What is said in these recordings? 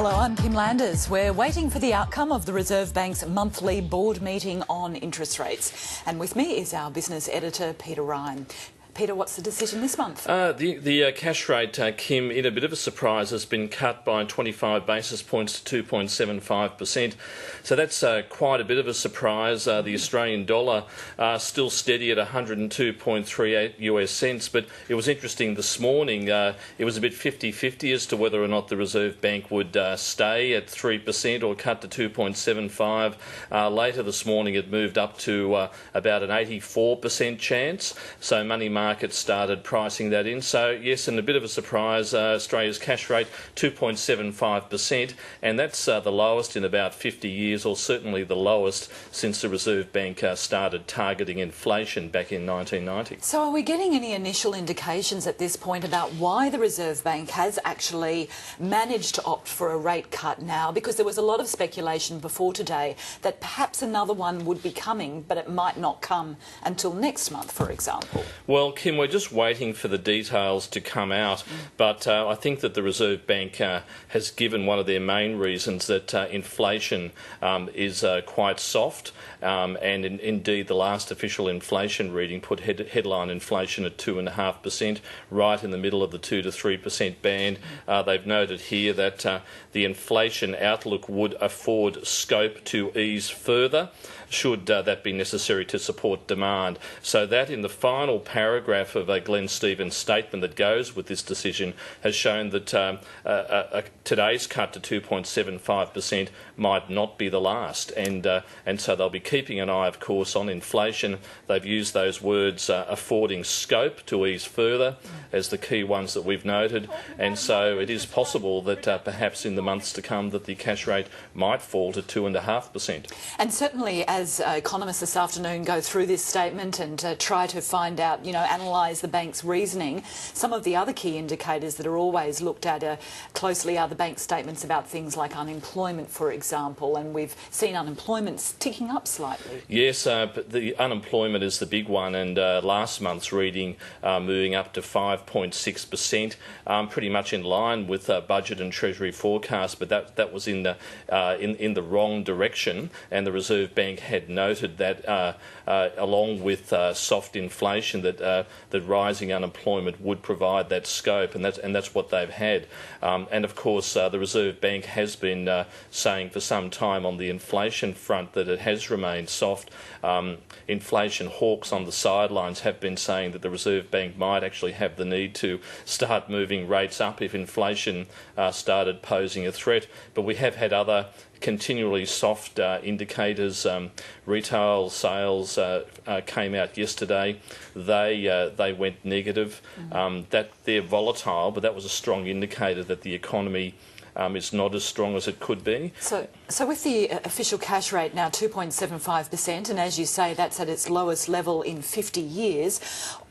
Hello, I'm Kim Landers. We're waiting for the outcome of the Reserve Bank's monthly board meeting on interest rates. And with me is our business editor, Peter Ryan. Peter, what's the decision this month? The cash rate, Kim, in a bit of a surprise, has been cut by 25 basis points to 2.75%. So that's quite a bit of a surprise. The Australian dollar still steady at 102.38 US cents, but it was interesting this morning. It was a bit 50-50 as to whether or not the Reserve Bank would stay at 3% or cut to 2.75. Later this morning, it moved up to about an 84% chance. So money markets started pricing that in. So yes, and a bit of a surprise, Australia's cash rate 2.75%, and that's the lowest in about 50 years, or certainly the lowest since the Reserve Bank started targeting inflation back in 1990. So are we getting any initial indications at this point about why the Reserve Bank has actually managed to opt for a rate cut now? Because there was a lot of speculation before today that perhaps another one would be coming, but it might not come until next month, for example. Well, Kim, we're just waiting for the details to come out, but I think that the Reserve Bank has given one of their main reasons that inflation is quite soft, and indeed the last official inflation reading put headline inflation at 2.5%, right in the middle of the 2 to 3% band. They've noted here that the inflation outlook would afford scope to ease further, should that be necessary to support demand. So that in the final paragraph of a Glenn Stevens statement that goes with this decision has shown that today's cut to 2.75% might not be the last, and so they'll be keeping an eye, of course, on inflation. They've used those words, affording scope to ease further, as the key ones that we've noted, and so it is possible that perhaps in the months to come that the cash rate might fall to 2.5%. And certainly as economists this afternoon go through this statement and try to find out, analyse the bank's reasoning, some of the other key indicators that are always looked at closely are the bank's statements about things like unemployment, for example, and we've seen unemployment ticking up slightly. Yes, but the unemployment is the big one, and last month's reading moving up to 5.6%, pretty much in line with budget and Treasury forecasts, but that was in the wrong direction, and the Reserve Bank had noted that along with soft inflation that rising unemployment would provide that scope, and that's what they've had. And of course the Reserve Bank has been saying for some time on the inflation front that it has remained soft. Inflation hawks on the sidelines have been saying that the Reserve Bank might actually have the need to start moving rates up if inflation started posing a threat, but we have had other continually soft indicators. Retail sales came out yesterday. They went negative. That they're volatile, but that was a strong indicator that the economy is not as strong as it could be. So with the official cash rate now 2.75%, and as you say, that's at its lowest level in 50 years,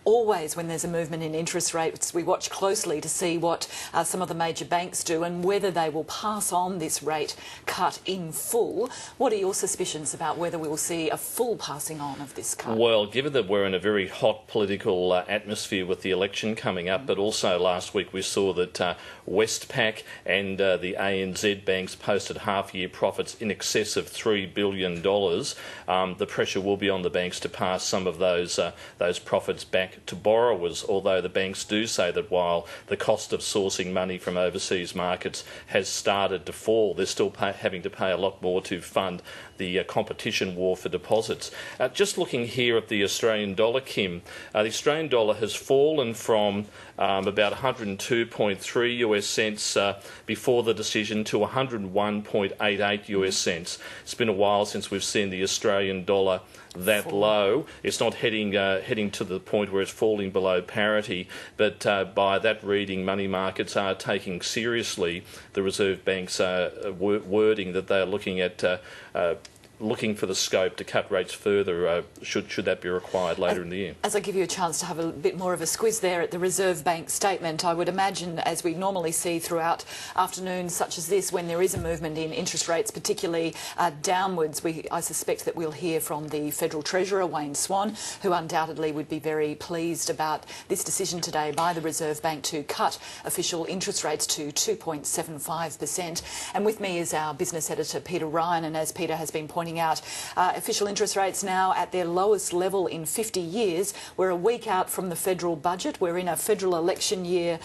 always when there's a movement in interest rates, we watch closely to see what some of the major banks do and whether they will pass on this rate cut in full. What are your suspicions about whether we will see a full passing on of this cut? Well, given that we're in a very hot political atmosphere with the election coming up, but also last week we saw that Westpac and the ANZ banks posted half-year profits in excess of $3 billion. The pressure will be on the banks to pass some of those profits back to borrowers, although the banks do say that while the cost of sourcing money from overseas markets has started to fall, they're still having to pay a lot more to fund the competition war for deposits. Just looking here at the Australian dollar, Kim, the Australian dollar has fallen from about 102.3 US cents before the decision to 101.88 US cents. It's been a while since we've seen the Australian dollar that low. It's not heading to the point where it's falling below parity, but by that reading, money markets are taking seriously the Reserve Bank's wording that they are looking at looking for the scope to cut rates further should that be required later in the year. As I give you a chance to have a bit more of a squiz there at the Reserve Bank statement, I would imagine, as we normally see throughout afternoons such as this, when there is a movement in interest rates, particularly downwards, I suspect that we'll hear from the Federal Treasurer, Wayne Swan, who undoubtedly would be very pleased about this decision today by the Reserve Bank to cut official interest rates to 2.75%. And with me is our business editor, Peter Ryan, and as Peter has been pointing out, official interest rates now at their lowest level in 50 years. We're a week out from the federal budget. We're in a federal election year.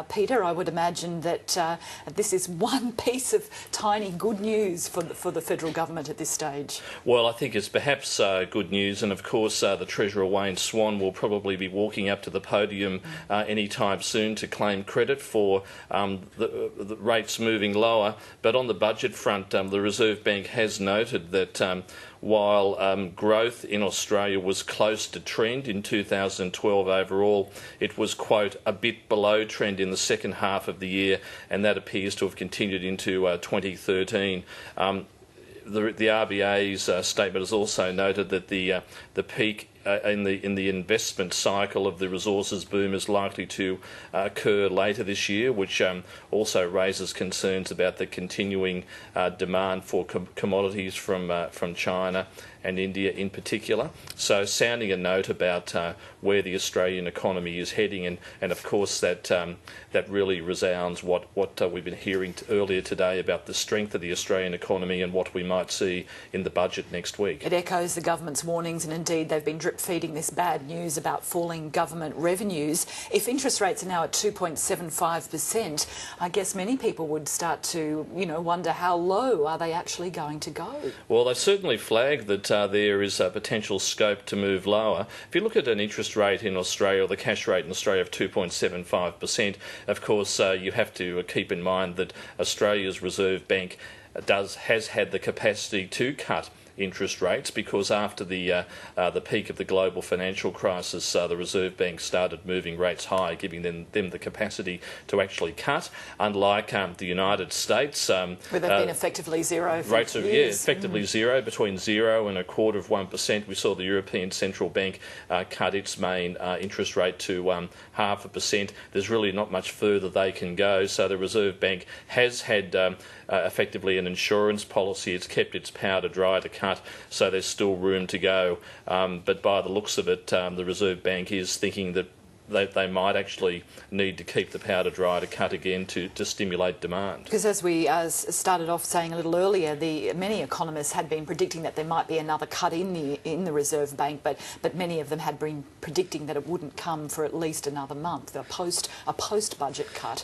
Peter, I would imagine that this is one piece of tiny good news for the federal government at this stage. Well, I think it's perhaps good news, and of course the Treasurer Wayne Swan will probably be walking up to the podium anytime soon to claim credit for the rates moving lower. But on the budget front, the Reserve Bank has noted that while growth in Australia was close to trend in 2012 overall, it was, quote, a bit below trend in the second half of the year, and that appears to have continued into 2013. The RBA's statement has also noted that the peak in the investment cycle of the resources boom is likely to occur later this year, which also raises concerns about the continuing demand for commodities from China and India in particular. So sounding a note about where the Australian economy is heading, and of course that really resounds what we've been hearing earlier today about the strength of the Australian economy and what we might see in the budget next week. It echoes the government's warnings, and indeed they've been drip-feeding this bad news about falling government revenues. If interest rates are now at 2.75%, I guess many people would start to, wonder how low are they actually going to go? Well, they've certainly flagged that there is a potential scope to move lower. If you look at an interest rate in Australia, or the cash rate in Australia of 2.75%, of course you have to keep in mind that Australia's Reserve Bank has had the capacity to cut interest rates, because after the peak of the global financial crisis, the Reserve Bank started moving rates high, giving them the capacity to actually cut. Unlike the United States, where they've been effectively zero for rates of years. Effectively zero, between 0 and 1/4%. We saw the European Central Bank cut its main interest rate to 0.5%. There's really not much further they can go. So the Reserve Bank has had effectively an insurance policy. It's kept its powder dry to cut, so there's still room to go. But by the looks of it, the Reserve Bank is thinking that they might actually need to keep the powder dry to cut again to stimulate demand. Because as we started off saying a little earlier, many economists had been predicting that there might be another cut in the Reserve Bank, but many of them had been predicting that it wouldn't come for at least another month, a post-budget cut.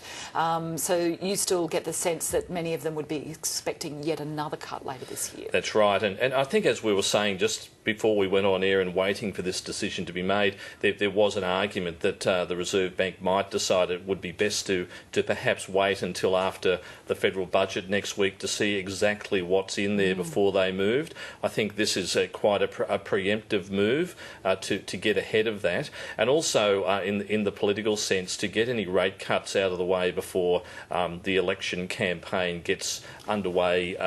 So you still get the sense that many of them would be expecting yet another cut later this year. That's right, and I think, as we were saying just before we went on air and waiting for this decision to be made, there was an argument that the Reserve Bank might decide it would be best to perhaps wait until after the federal budget next week to see exactly what's in there before they moved. I think this is quite a preemptive move to get ahead of that, and also in the political sense, to get any rate cuts out of the way before the election campaign gets underway.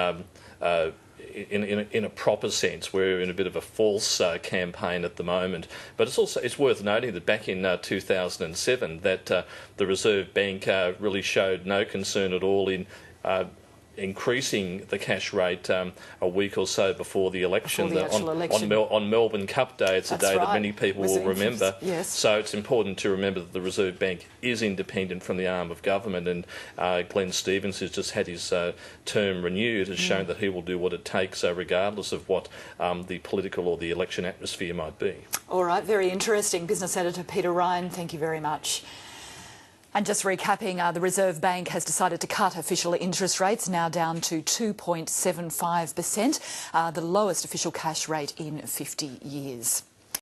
In a proper sense. We're in a bit of a false campaign at the moment. But it's worth noting that back in 2007 that the Reserve Bank really showed no concern at all in increasing the cash rate a week or so before the election. On Melbourne Cup Day, it's a day that many people will remember. Yes. So it's important to remember that the Reserve Bank is independent from the arm of government, and Glenn Stevens, who's just had his term renewed, has shown that he will do what it takes regardless of what the political or the election atmosphere might be. All right, very interesting. Business Editor Peter Ryan, thank you very much. And just recapping, the Reserve Bank has decided to cut official interest rates, now down to 2.75%, the lowest official cash rate in 50 years.